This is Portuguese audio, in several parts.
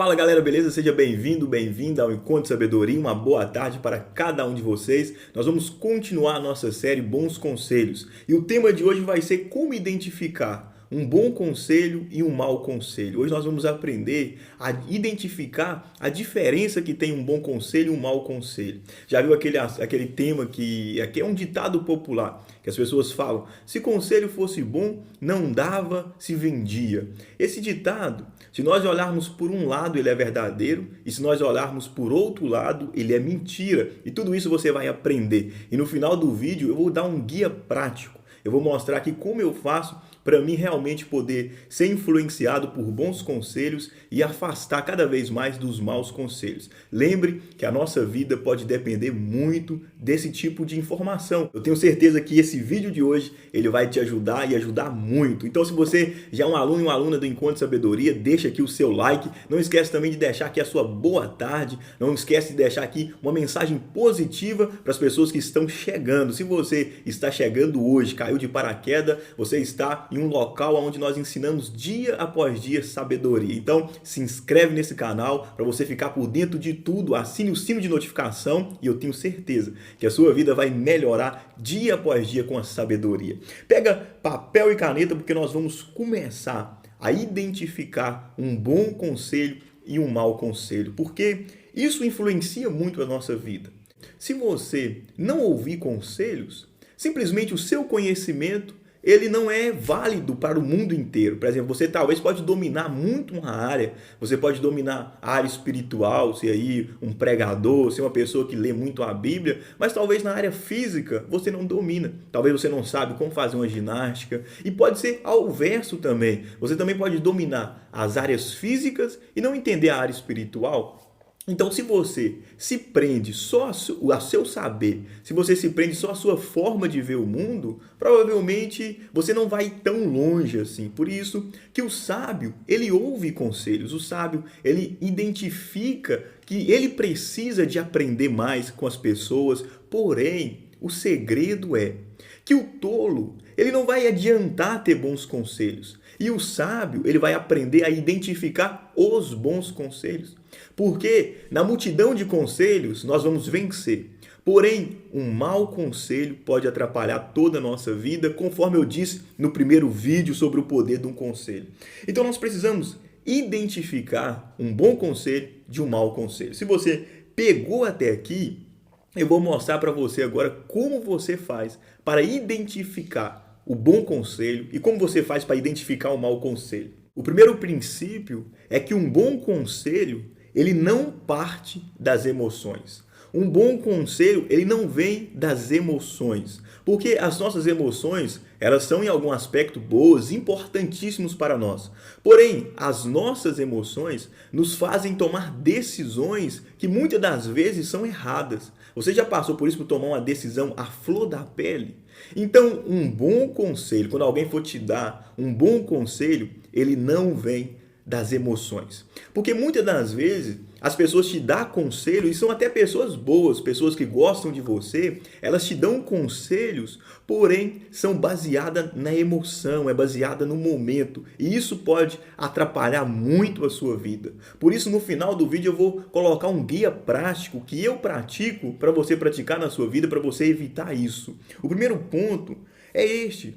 Fala galera, beleza? Seja bem-vindo, bem-vinda ao Encontro de Sabedoria. Uma boa tarde para cada um de vocês. Nós vamos continuar a nossa série Bons Conselhos. E o tema de hoje vai ser como identificar um bom conselho e um mau conselho. Hoje nós vamos aprender a identificar a diferença que tem um bom conselho e um mau conselho. Já viu aquele tema que é um ditado popular, que as pessoas falam: se conselho fosse bom, não dava, se vendia. Esse ditado, se nós olharmos por um lado, ele é verdadeiro, e se nós olharmos por outro lado, ele é mentira. E tudo isso você vai aprender. E no final do vídeo eu vou dar um guia prático. Eu vou mostrar aqui como eu faço para mim realmente poder ser influenciado por bons conselhos e afastar cada vez mais dos maus conselhos. Lembre que a nossa vida pode depender muito desse tipo de informação. Eu tenho certeza que esse vídeo de hoje ele vai te ajudar e ajudar muito. Então, se você já é um aluno e uma aluna do Encontro de Sabedoria, deixa aqui o seu like. Não esquece também de deixar aqui a sua boa tarde. Não esquece de deixar aqui uma mensagem positiva para as pessoas que estão chegando. Se você está chegando hoje, caiu de paraquedas, você está em um local onde nós ensinamos dia após dia sabedoria. Então, se inscreve nesse canal para você ficar por dentro de tudo, assine o sino de notificação e eu tenho certeza que a sua vida vai melhorar dia após dia com a sabedoria. Pega papel e caneta porque nós vamos começar a identificar um bom conselho e um mau conselho, porque isso influencia muito a nossa vida. Se você não ouvir conselhos, simplesmente o seu conhecimento ele não é válido para o mundo inteiro. Por exemplo, você talvez pode dominar muito uma área, você pode dominar a área espiritual, ser aí um pregador, ser uma pessoa que lê muito a Bíblia, mas talvez na área física você não domina. Talvez você não sabe como fazer uma ginástica. E pode ser ao verso também. Você também pode dominar as áreas físicas e não entender a área espiritual. Então, se você se prende só a seu saber, se você se prende só a sua forma de ver o mundo, provavelmente você não vai tão longe assim. Por isso que o sábio, ele ouve conselhos. O sábio, ele identifica que ele precisa de aprender mais com as pessoas. Porém, o segredo é que o tolo, ele não vai adiantar ter bons conselhos. E o sábio, ele vai aprender a identificar os bons conselhos. Porque na multidão de conselhos nós vamos vencer. Porém, um mau conselho pode atrapalhar toda a nossa vida, conforme eu disse no primeiro vídeo sobre o poder de um conselho. Então nós precisamos identificar um bom conselho de um mau conselho. Se você pegou até aqui, eu vou mostrar para você agora como você faz para identificar o bom conselho e como você faz para identificar o mau conselho. O primeiro princípio é que um bom conselho ele não parte das emoções. Um bom conselho, ele não vem das emoções. Porque as nossas emoções, elas são em algum aspecto boas, importantíssimos para nós. Porém, as nossas emoções nos fazem tomar decisões que muitas das vezes são erradas. Você já passou por isso, por tomar uma decisão à flor da pele? Então, um bom conselho, quando alguém for te dar um bom conselho, ele não vem das emoções. Porque muitas das vezes as pessoas te dão conselho e são até pessoas boas, pessoas que gostam de você, elas te dão conselhos, porém são baseadas na emoção, é baseada no momento. E isso pode atrapalhar muito a sua vida. Por isso, no final do vídeo eu vou colocar um guia prático que eu pratico para você praticar na sua vida, para você evitar isso. O primeiro ponto é este: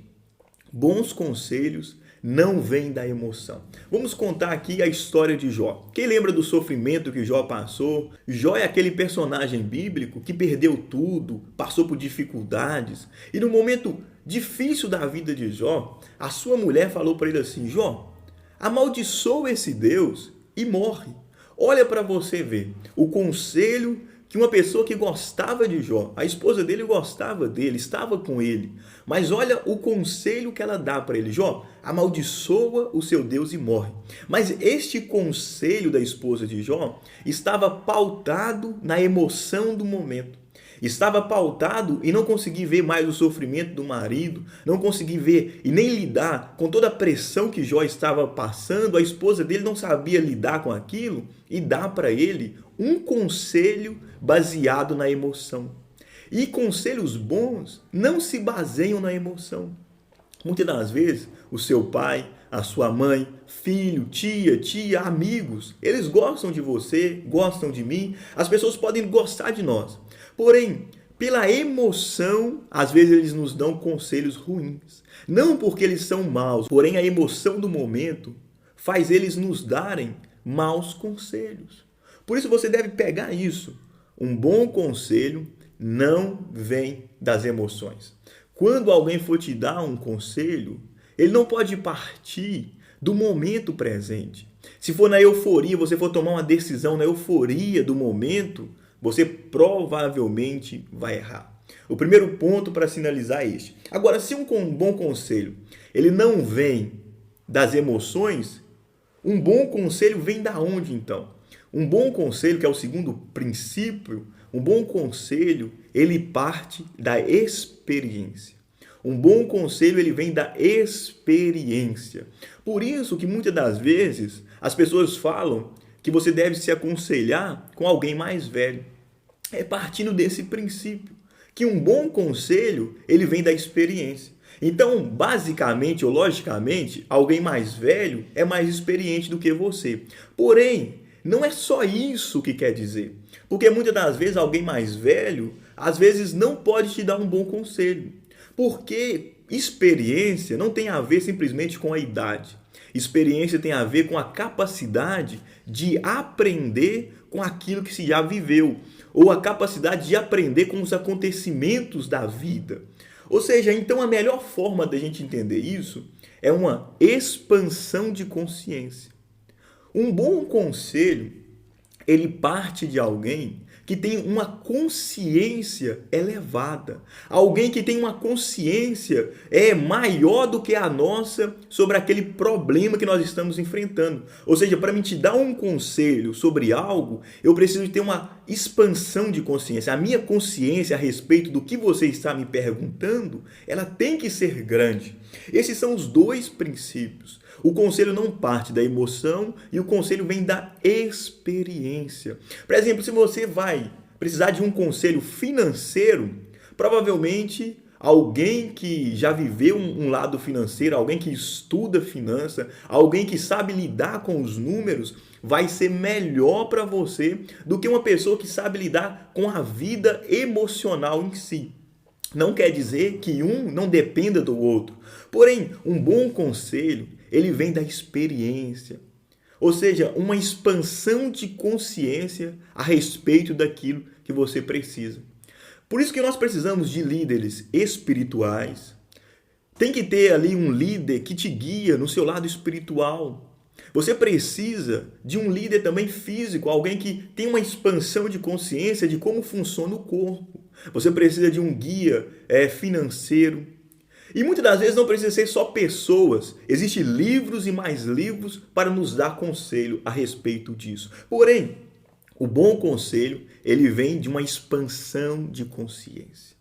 bons conselhos não vem da emoção. Vamos contar aqui a história de Jó. Quem lembra do sofrimento que Jó passou? Jó é aquele personagem bíblico que perdeu tudo, passou por dificuldades. E no momento difícil da vida de Jó, a sua mulher falou para ele assim: Jó, amaldiçoa esse Deus e morre. Olha para você ver o conselho que uma pessoa que gostava de Jó, a esposa dele gostava dele, estava com ele. Mas olha o conselho que ela dá para ele: Jó, amaldiçoa o seu Deus e morre. Mas este conselho da esposa de Jó estava pautado na emoção do momento. Estava pautado e não consegui ver mais o sofrimento do marido, não consegui ver e nem lidar com toda a pressão que Jó estava passando. A esposa dele não sabia lidar com aquilo e dá para ele um conselho baseado na emoção. E conselhos bons não se baseiam na emoção. Muitas das vezes, o seu pai, a sua mãe, filho, tia, amigos. Eles gostam de você, gostam de mim. As pessoas podem gostar de nós. Porém, pela emoção, às vezes eles nos dão conselhos ruins. Não porque eles são maus, porém a emoção do momento faz eles nos darem maus conselhos. Por isso você deve pegar isso. Um bom conselho não vem das emoções. Quando alguém for te dar um conselho, ele não pode partir do momento presente. Se for na euforia, você for tomar uma decisão na euforia do momento, você provavelmente vai errar. O primeiro ponto para sinalizar é este. Agora, se um bom conselho ele não vem das emoções, um bom conselho vem da onde então? Um bom conselho, que é o segundo princípio, um bom conselho, ele parte da experiência. Um bom conselho, ele vem da experiência. Por isso que muitas das vezes as pessoas falam que você deve se aconselhar com alguém mais velho. É partindo desse princípio, que um bom conselho, ele vem da experiência. Então, basicamente ou logicamente, alguém mais velho é mais experiente do que você. Porém, não é só isso que quer dizer. Porque muitas das vezes alguém mais velho, às vezes não pode te dar um bom conselho. Porque experiência não tem a ver simplesmente com a idade. Experiência tem a ver com a capacidade de aprender com aquilo que se já viveu, ou a capacidade de aprender com os acontecimentos da vida. Ou seja, então a melhor forma da gente entender isso é uma expansão de consciência. Um bom conselho, ele parte de alguém que tem uma consciência elevada. Alguém que tem uma consciência maior do que a nossa sobre aquele problema que nós estamos enfrentando. Ou seja, para me te dar um conselho sobre algo, eu preciso ter uma expansão de consciência. A minha consciência a respeito do que você está me perguntando, ela tem que ser grande. Esses são os dois princípios. O conselho não parte da emoção e o conselho vem da experiência. Por exemplo, se você vai precisar de um conselho financeiro, provavelmente alguém que já viveu um lado financeiro, alguém que estuda finança, alguém que sabe lidar com os números, vai ser melhor para você do que uma pessoa que sabe lidar com a vida emocional em si. Não quer dizer que um não dependa do outro. Porém, um bom conselho, ele vem da experiência. Ou seja, uma expansão de consciência a respeito daquilo que você precisa. Por isso que nós precisamos de líderes espirituais. Tem que ter ali um líder que te guia no seu lado espiritual. Você precisa de um líder também físico, alguém que tem uma expansão de consciência de como funciona o corpo. Você precisa de um guia financeiro. E muitas das vezes não precisa ser só pessoas. Existem livros e mais livros para nos dar conselho a respeito disso. Porém, o bom conselho, ele vem de uma expansão de consciência.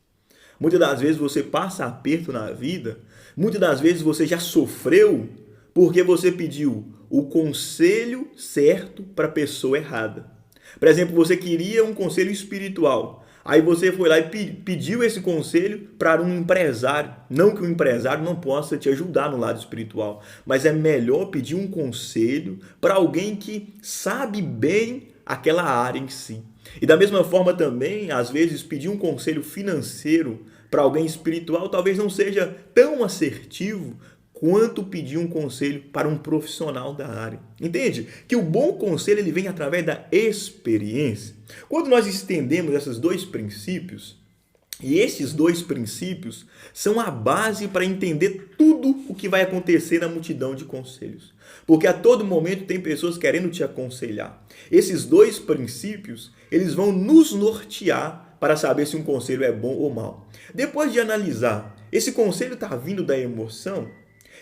Muitas das vezes você passa aperto na vida, muitas das vezes você já sofreu porque você pediu o conselho certo para a pessoa errada. Por exemplo, você queria um conselho espiritual. Aí você foi lá e pediu esse conselho para um empresário. Não que o empresário não possa te ajudar no lado espiritual, mas é melhor pedir um conselho para alguém que sabe bem aquela área em si. E da mesma forma também, às vezes, pedir um conselho financeiro para alguém espiritual talvez não seja tão assertivo quanto pedir um conselho para um profissional da área. Entende? Que o bom conselho ele vem através da experiência. Quando nós estendemos esses dois princípios, e esses dois princípios são a base para entender tudo o que vai acontecer na multidão de conselhos. Porque a todo momento tem pessoas querendo te aconselhar. Esses dois princípios, eles vão nos nortear para saber se um conselho é bom ou mal. Depois de analisar, esse conselho está vindo da emoção?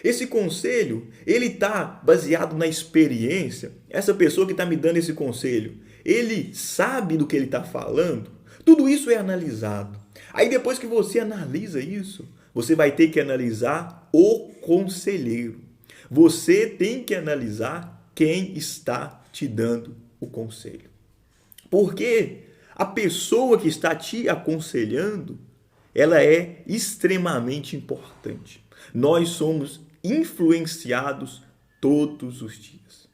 Esse conselho, ele está baseado na experiência? Essa pessoa que está me dando esse conselho, ele sabe do que ele está falando? Tudo isso é analisado. Aí depois que você analisa isso, você vai ter que analisar o conselheiro. Você tem que analisar quem está te dando o conselho. Porque a pessoa que está te aconselhando, ela é extremamente importante. Nós somos influenciados todos os dias.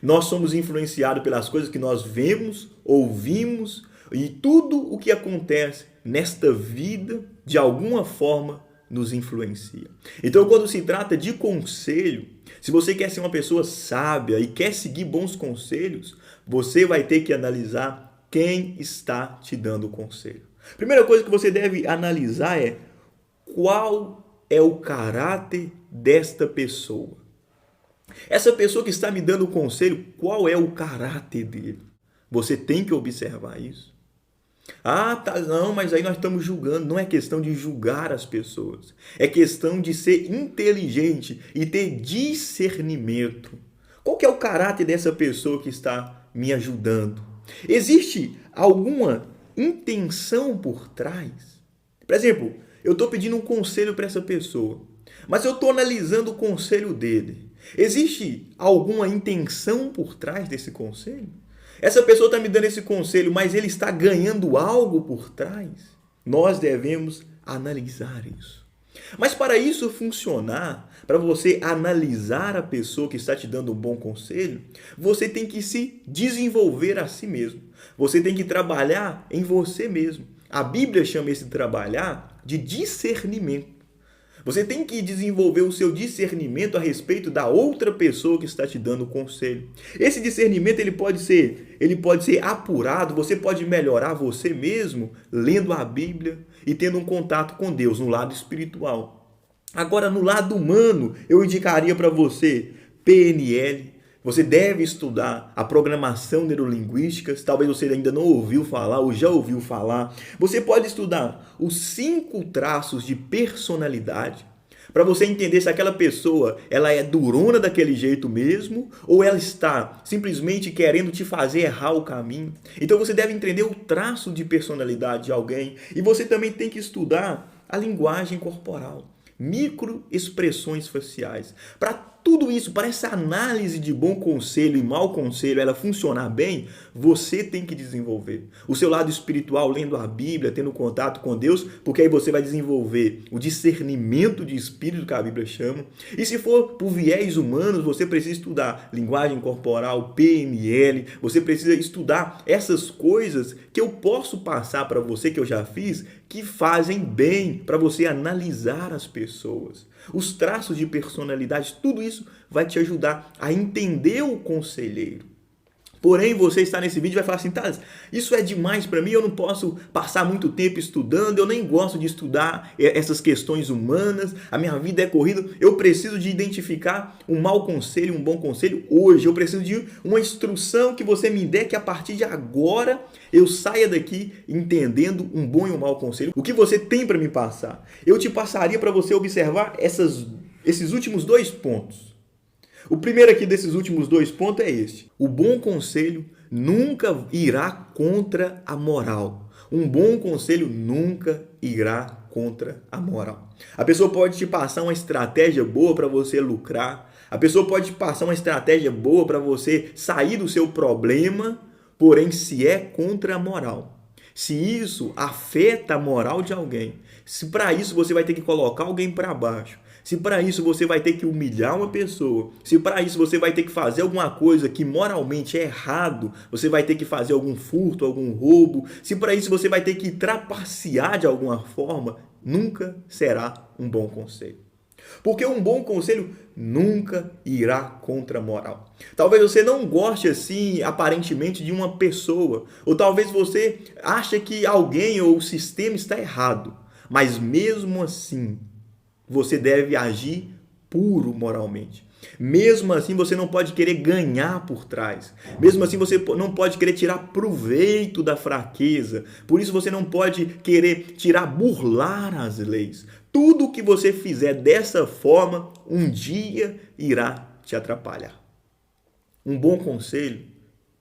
Nós somos influenciados pelas coisas que nós vemos, ouvimos e tudo o que acontece nesta vida, de alguma forma, nos influencia. Então, quando se trata de conselho, se você quer ser uma pessoa sábia e quer seguir bons conselhos, você vai ter que analisar quem está te dando o conselho. Primeira coisa que você deve analisar é qual é o caráter desta pessoa. Essa pessoa que está me dando o conselho, qual é o caráter dele? Você tem que observar isso. Ah, tá, não, mas aí nós estamos julgando. Não é questão de julgar as pessoas. É questão de ser inteligente e ter discernimento. Qual que é o caráter dessa pessoa que está me ajudando? Existe alguma intenção por trás? Por exemplo, eu estou pedindo um conselho para essa pessoa, mas eu estou analisando o conselho dele. Existe alguma intenção por trás desse conselho? Essa pessoa está me dando esse conselho, mas ele está ganhando algo por trás? Nós devemos analisar isso. Mas para isso funcionar, para você analisar a pessoa que está te dando um bom conselho, você tem que se desenvolver a si mesmo. Você tem que trabalhar em você mesmo. A Bíblia chama esse trabalhar de discernimento. Você tem que desenvolver o seu discernimento a respeito da outra pessoa que está te dando o conselho. Esse discernimento ele pode ser apurado, você pode melhorar você mesmo lendo a Bíblia e tendo um contato com Deus no lado espiritual. Agora, no lado humano, eu indicaria para você PNL. Você deve estudar a programação neurolinguística, talvez você ainda não ouviu falar ou já ouviu falar. Você pode estudar os 5 traços de personalidade, para você entender se aquela pessoa ela é durona daquele jeito mesmo ou ela está simplesmente querendo te fazer errar o caminho. Então você deve entender o traço de personalidade de alguém e você também tem que estudar a linguagem corporal, microexpressões faciais. Para tudo isso, para essa análise de bom conselho e mau conselho, ela funcionar bem, você tem que desenvolver o seu lado espiritual, lendo a Bíblia, tendo contato com Deus, porque aí você vai desenvolver o discernimento de espírito que a Bíblia chama. E se for por viés humanos, você precisa estudar linguagem corporal, PNL, você precisa estudar essas coisas que eu posso passar para você, que eu já fiz, que fazem bem para você analisar as pessoas. Os traços de personalidade, tudo isso vai te ajudar a entender o conselheiro. Porém, você está nesse vídeo e vai falar assim, Thales, isso é demais para mim, eu não posso passar muito tempo estudando, eu nem gosto de estudar essas questões humanas, a minha vida é corrida, eu preciso de identificar um mau conselho, um bom conselho hoje, eu preciso de uma instrução que você me der que a partir de agora eu saia daqui entendendo um bom e um mau conselho. O que você tem para me passar? Eu te passaria para você observar esses últimos 2 pontos. O primeiro aqui desses últimos 2 pontos é este. O bom conselho nunca irá contra a moral. Um bom conselho nunca irá contra a moral. A pessoa pode te passar uma estratégia boa para você lucrar. A pessoa pode te passar uma estratégia boa para você sair do seu problema, porém se é contra a moral. Se isso afeta a moral de alguém, se para isso você vai ter que colocar alguém para baixo, se para isso você vai ter que humilhar uma pessoa, se para isso você vai ter que fazer alguma coisa que moralmente é errado, você vai ter que fazer algum furto, algum roubo, se para isso você vai ter que trapacear de alguma forma, nunca será um bom conselho. Porque um bom conselho nunca irá contra a moral. Talvez você não goste assim, aparentemente, de uma pessoa, ou talvez você ache que alguém ou o sistema está errado, mas mesmo assim, você deve agir puro moralmente. Mesmo assim, você não pode querer ganhar por trás. Mesmo assim, você não pode querer tirar proveito da fraqueza. Por isso, você não pode querer burlar as leis. Tudo que você fizer dessa forma, um dia irá te atrapalhar. Um bom conselho,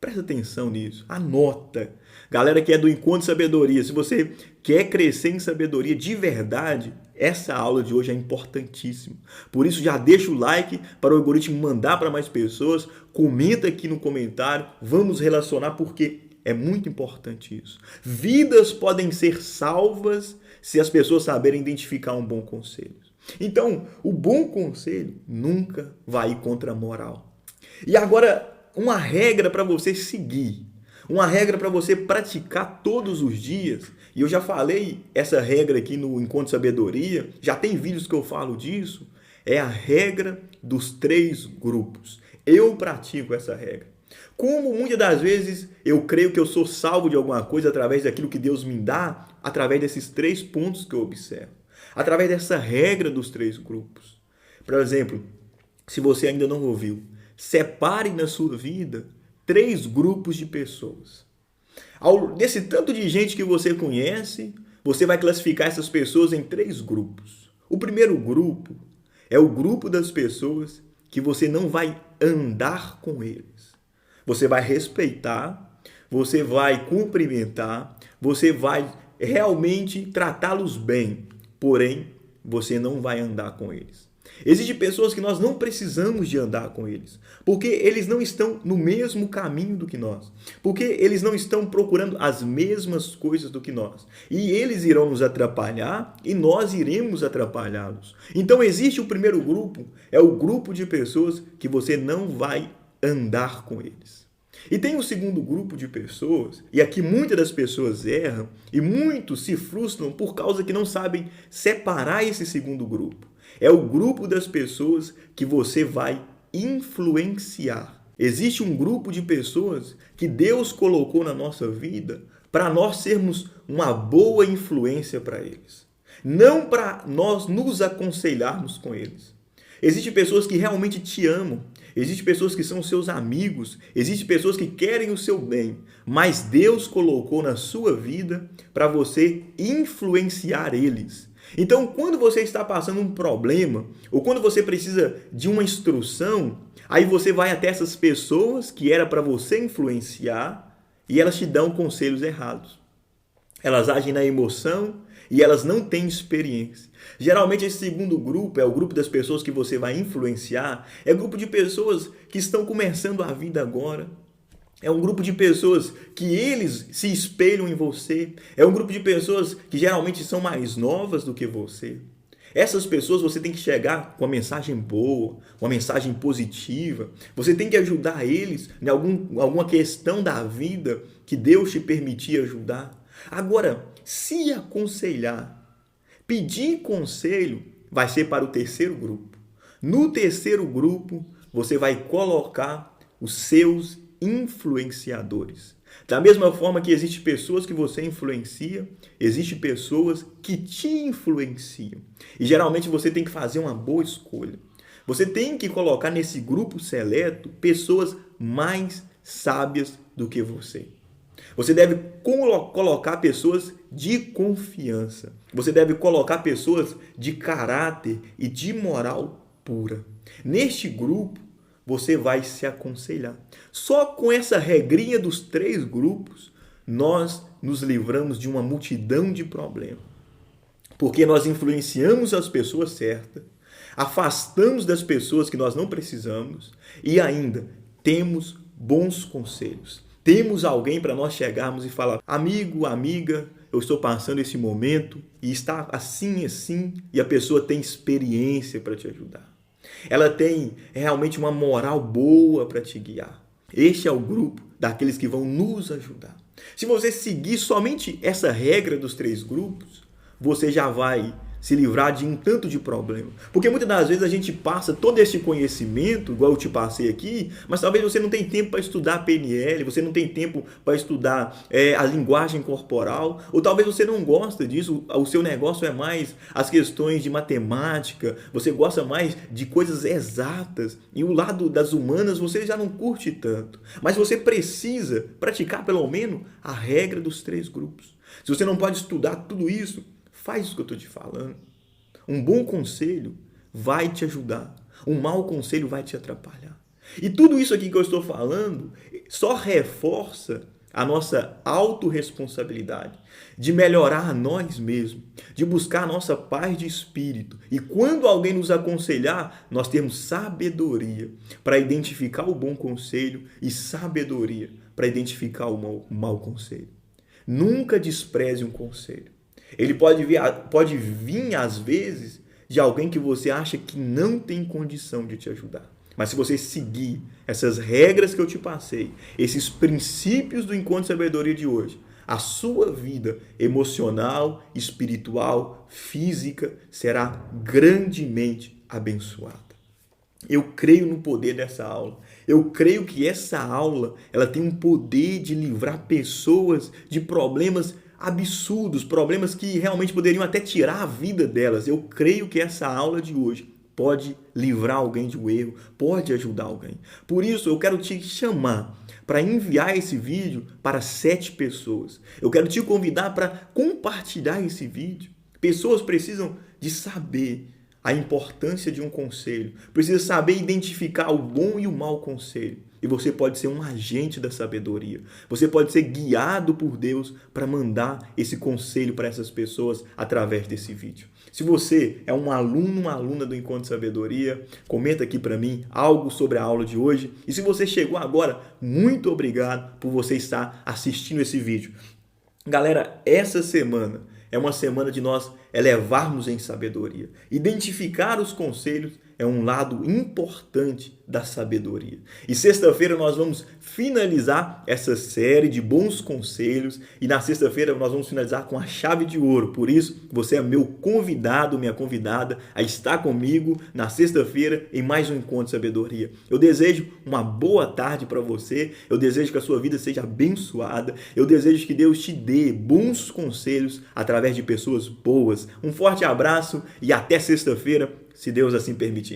presta atenção nisso, anota. Galera que é do Encontro de Sabedoria, se você quer crescer em sabedoria de verdade, essa aula de hoje é importantíssima. Por isso, já deixa o like para o algoritmo mandar para mais pessoas. Comenta aqui no comentário. Vamos relacionar porque é muito importante isso. Vidas podem ser salvas se as pessoas saberem identificar um bom conselho. Então, o bom conselho nunca vai contra a moral. E agora, uma regra para você seguir, uma regra para você praticar todos os dias. E eu já falei essa regra aqui no Encontro Sabedoria, já tem vídeos que eu falo disso. É a regra dos 3 grupos. Eu pratico essa regra. Como muitas das vezes eu creio que eu sou salvo de alguma coisa através daquilo que Deus me dá, através desses 3 pontos que eu observo. Através dessa regra dos 3 grupos. Por exemplo, se você ainda não ouviu, separe na sua vida 3 grupos de pessoas. Desse tanto de gente que você conhece, você vai classificar essas pessoas em 3 grupos. O primeiro grupo é o grupo das pessoas que você não vai andar com eles. Você vai respeitar, você vai cumprimentar, você vai realmente tratá-los bem, porém, você não vai andar com eles. Existem pessoas que nós não precisamos de andar com eles, porque eles não estão no mesmo caminho do que nós, porque eles não estão procurando as mesmas coisas do que nós, e eles irão nos atrapalhar e nós iremos atrapalhá-los. Então existe o primeiro grupo, é o grupo de pessoas que você não vai andar com eles. E tem o segundo grupo de pessoas, e aqui muitas das pessoas erram, e muitos se frustram por causa que não sabem separar esse segundo grupo. É o grupo das pessoas que você vai influenciar. Existe um grupo de pessoas que Deus colocou na nossa vida para nós sermos uma boa influência para eles. Não para nós nos aconselharmos com eles. Existem pessoas que realmente te amam. Existem pessoas que são seus amigos. Existem pessoas que querem o seu bem. Mas Deus colocou na sua vida para você influenciar eles. Então, quando você está passando um problema, ou quando você precisa de uma instrução, aí você vai até essas pessoas que era para você influenciar e elas te dão conselhos errados. Elas agem na emoção e elas não têm experiência. Geralmente esse segundo grupo é o grupo das pessoas que você vai influenciar, é o grupo de pessoas que estão começando a vida agora. É um grupo de pessoas que eles se espelham em você. É um grupo de pessoas que geralmente são mais novas do que você. Essas pessoas você tem que chegar com uma mensagem boa, uma mensagem positiva. Você tem que ajudar eles em alguma questão da vida que Deus te permitir ajudar. Agora, se aconselhar, pedir conselho, vai ser para o terceiro grupo. No terceiro grupo, você vai colocar os seus influenciadores. Da mesma forma que existem pessoas que você influencia, existem pessoas que te influenciam. E geralmente você tem que fazer uma boa escolha. Você tem que colocar nesse grupo seleto pessoas mais sábias do que você. Você deve colocar pessoas de confiança. Você deve colocar pessoas de caráter e de moral pura. Neste grupo, você vai se aconselhar. Só com essa regrinha dos 3 grupos, nós nos livramos de uma multidão de problemas. Porque nós influenciamos as pessoas certas, afastamos das pessoas que nós não precisamos e ainda temos bons conselhos. Temos alguém para nós chegarmos e falar: amigo, amiga, eu estou passando esse momento e está assim, assim, e a pessoa tem experiência para te ajudar. Ela tem realmente uma moral boa para te guiar. Este é o grupo daqueles que vão nos ajudar. Se você seguir somente essa regra dos 3 grupos, você já vai se livrar de um tanto de problema. Porque muitas das vezes a gente passa todo esse conhecimento, igual eu te passei aqui, mas talvez você não tenha tempo para estudar PNL, você não tem tempo para estudar a linguagem corporal, ou talvez você não gosta disso, o seu negócio é mais as questões de matemática, você gosta mais de coisas exatas, e o lado das humanas você já não curte tanto. Mas você precisa praticar pelo menos a regra dos 3 grupos. Se você não pode estudar tudo isso, faz o que eu estou te falando. Um bom conselho vai te ajudar. Um mau conselho vai te atrapalhar. E tudo isso aqui que eu estou falando só reforça a nossa autorresponsabilidade de melhorar a nós mesmos, de buscar a nossa paz de espírito. E quando alguém nos aconselhar, nós temos sabedoria para identificar o bom conselho e sabedoria para identificar o mau conselho. Nunca despreze um conselho. Ele pode vir às vezes de alguém que você acha que não tem condição de te ajudar. Mas se você seguir essas regras que eu te passei, esses princípios do Encontro de Sabedoria de hoje, a sua vida emocional, espiritual, física será grandemente abençoada. Eu creio no poder dessa aula. Eu creio que essa aula, ela tem um poder de livrar pessoas de problemas absurdos, problemas que realmente poderiam até tirar a vida delas. Eu creio que essa aula de hoje pode livrar alguém de um erro, pode ajudar alguém. Por isso, eu quero te chamar para enviar esse vídeo para 7 pessoas. Eu quero te convidar para compartilhar esse vídeo. Pessoas precisam de saber a importância de um conselho, precisa saber identificar o bom e o mau conselho. E você pode ser um agente da sabedoria. Você pode ser guiado por Deus para mandar esse conselho para essas pessoas através desse vídeo. Se você é um aluno, uma aluna do Encontro de Sabedoria, comenta aqui para mim algo sobre a aula de hoje. E se você chegou agora, muito obrigado por você estar assistindo esse vídeo. Galera, essa semana é uma semana de nós elevarmos em sabedoria. Identificar os conselhos é um lado importante da sabedoria. E sexta-feira nós vamos finalizar essa série de bons conselhos e na sexta-feira nós vamos finalizar com a chave de ouro. Por isso, você é meu convidado, minha convidada a estar comigo na sexta-feira em mais um Encontro de Sabedoria. Eu desejo uma boa tarde para você, eu desejo que a sua vida seja abençoada, eu desejo que Deus te dê bons conselhos através de pessoas boas. Um forte abraço e até sexta-feira, se Deus assim permitir.